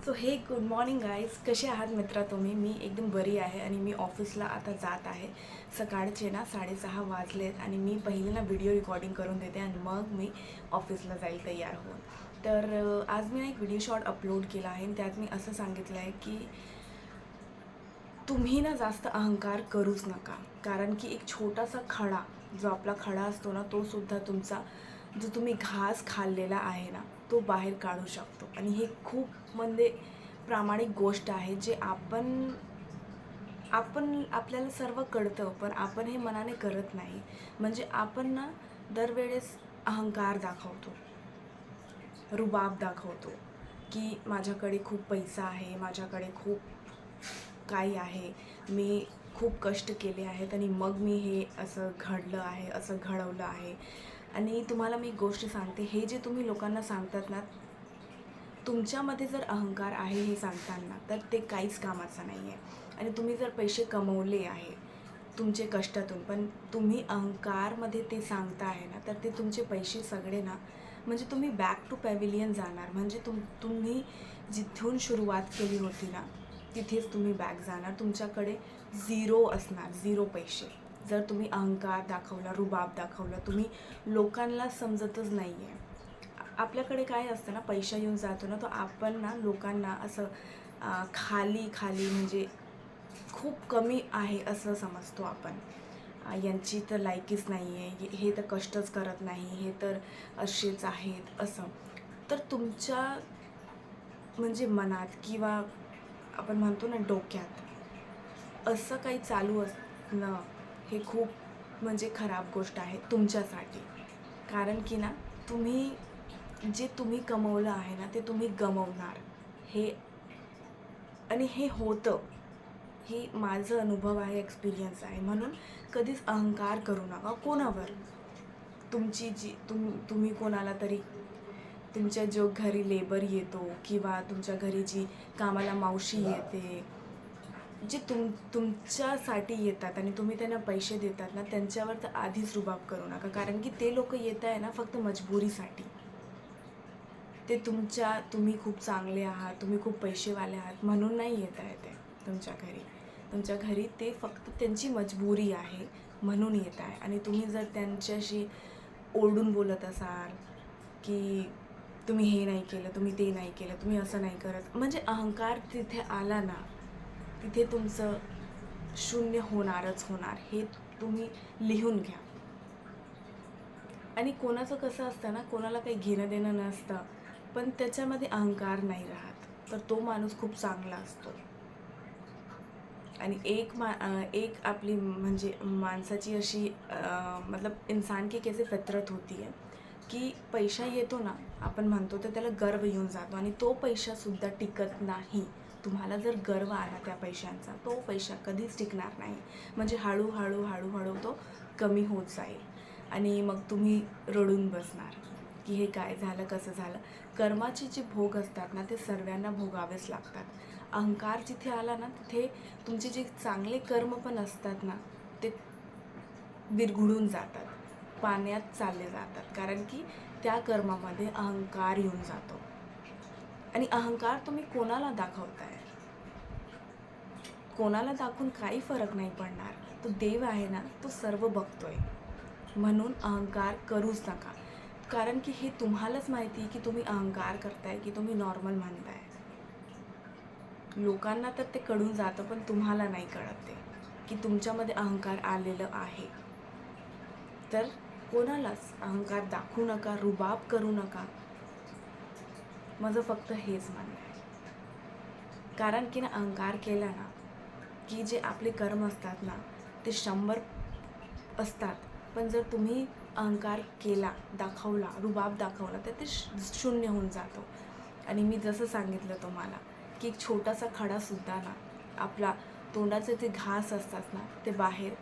So हे good morning guys, कसे आहात मित्रा तुम्ही? मी एकदम बरी आहे आणि मी ऑफिसला आता जात आहे. सकाळचे ना 6:30 वाजलेत आणि मी पहिले ना व्हिडिओ रेकॉर्डिंग करून देते आणि मग मी ऑफिसला जाईल तयार होऊन. तर आज मी ना एक व्हिडिओ शॉर्ट अपलोड केला आहे आणि त्यात मी असं सांगितलं आहे की तुम्ही ना जास्त अहंकार करूच नका. कारण की एक छोटासा खडा, जो आपला खडा असतो ना, तो सुद्धा तुमचा जो तुम्ही घास खाल्लेला आहे ना, तो बाहेर काढू शकतो. आणि हे खूप म्हणजे प्रामाणिक गोष्ट आहे, जे आपण आपण आपल्याला सर्व कळतं, पण आपण हे मनाने करत नाही. म्हणजे आपण ना दरवेळेस अहंकार दाखवतो, रुबाब दाखवतो, की माझ्याकडे खूप पैसा आहे, माझ्याकडे खूप काही आहे, मी खूप कष्ट केले आहेत आणि मग मी हे असं घडलं आहे, असं घडवलं आहे. आणि तुम्हाला मी एक गोष्ट सांगते, हे जे तुम्ही लोकांना सांगतात ना, तुमच्यामध्ये जर अहंकार आहे हे सांगताना, तर ते काहीच कामाचं नाही आहे. आणि तुम्ही जर पैसे कमवले आहे तुमचे कष्टातून, पण तुम्ही अहंकारमध्ये ते सांगता आहे ना, तर ते तुमचे पैसे सगळे ना, म्हणजे तुम्ही बॅक टू पॅव्हिलियन जाणार. म्हणजे तुम्ही जिथून सुरुवात केली होती ना, तिथेच तुम्ही बॅक जाणार. तुमच्याकडे झिरो असणार, झिरो पैसे. जर तुम्ही अहंकार दाखवला, रुबाब दाखवला, तुम्ही लोकांना समजतच नाही आहे. आपल्याकडे काय असतं ना, पैसा येऊन जातो ना, तो आपण ना लोकांना असं खाली खाली म्हणजे खूप कमी आहे असं समजतो आपण. यांची तर लायकीच नाही आहे, हे तर कष्टच करत नाही, हे तर असेच आहेत असं. तर तुमच्या म्हणजे मनात किंवा आपण म्हणतो ना डोक्यात असं काही चालू असणं, हे खूप म्हणजे खराब गोष्ट आहे तुमच्यासाठी. कारण की ना, तुम्ही जे तुम्ही कमवलं आहे ना, ते तुम्ही गमवणार. हे आणि हे होतं. हे माझं अनुभव आहे, एक्सपिरियन्स आहे. म्हणून कधीच अहंकार करू नका कोणावर. तुमची जी तुम्ही कोणाला तरी, तुमच्या जो घरी लेबर येतो किंवा तुमच्या घरी जी कामाला मावशी येते, जे तुमच्यासाठी येतात आणि तुम्ही त्यांना पैसे देतात ना, त्यांच्यावर तर आधीच रुबाब करू नका. कारण की ते लोक येत आहे ना फक्त मजबुरीसाठी. ते तुम्ही खूप चांगले आहात, तुम्ही खूप पैसेवाले आहात म्हणून नाही येत आहे ते तुमच्या घरी. तुमच्या घरी ते फक्त त्यांची मजबुरी आहे म्हणून येत आहे. आणि तुम्ही जर त्यांच्याशी ओरडून बोलत असाल की तुम्ही हे नाही केलं, तुम्ही ते नाही केलं, तुम्ही असं नाही करत, म्हणजे अहंकार तिथे आला ना, तिथे तुमचं शून्य होणारच होणार. हे तुम्ही लिहून घ्या. आणि कोणाचं कसं असतं ना, कोणाला काही घेणं देणं नसतं, पण त्याच्यामध्ये अहंकार नाही राहत, तर तो माणूस खूप चांगला असतो. आणि एक आपली म्हणजे माणसाची अशी मतलब इंसान की कैसे फितरत होती आहे की पैसा येतो ना, आपण म्हणतो, तर त्याला गर्व येऊन जातो आणि तो पैसासुद्धा टिकत नाही. तुम्हाला जर गर्व आला त्या पैशांचा, तो पैसा कधीच टिकणार नाही. म्हणजे हळूहळू हळूहळू तो कमी होत जाईल आणि मग तुम्ही रडून बसणार की हे काय झालं, कसं झालं. कर्माचे जे भोग असतात ना, ते सर्वांना भोगावेच लागतात. अहंकार जिथे आला ना, तिथे तुमचे जे चांगले कर्म पण असतात ना, ते विरघळून जातात, पाण्यात चालले जातात. कारण की त्या कर्मामध्ये अहंकार येऊन जातो. आणि अहंकार तुम्ही कोणाला दाखवताय, कोणाला दाखवून काही फरक नाही पडणार. तो देव आहे ना, तो सर्व बघतोय. म्हणून अहंकार करूच नका. कारण की हे तुम्हालाच माहिती आहे की तुम्ही अहंकार करताय की तुम्ही नॉर्मल म्हणताय. लोकांना तर ते कळून जातं, पण तुम्हाला नाही कळत ते की तुमच्यामध्ये अहंकार आलेलं आहे. तर कोणालाच अहंकार दाखवू नका, रुबाब करू नका. माझं फक्त हेच म्हणणं आहे. कारण की ना, अहंकार केला ना, की जे आपले कर्म असतात ना, ते 100 असतात. पण जर तुम्ही अहंकार केला, दाखवला, रुबाब दाखवला, तर ते शून्य होऊन जातो. आणि मी जसं सांगितलं तुम्हाला की एक छोटासा खडासुद्धा ना, आपला तोंडाचे ते घास असतात ना, ते बाहेर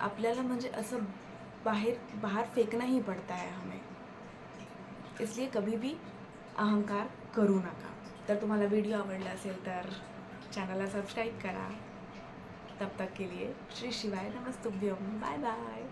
आपल्याला म्हणजे असं बाहर फेंकना ही पड़ता है हमें. इसलिए कभी भी अहंकार करू नका. तर तुम्हाला व्हिडिओ आवडला असेल तर चॅनलला सबस्क्राईब करा. तब तक के लिए श्री शिवाय नमस्तुभ्यम. Bye bye.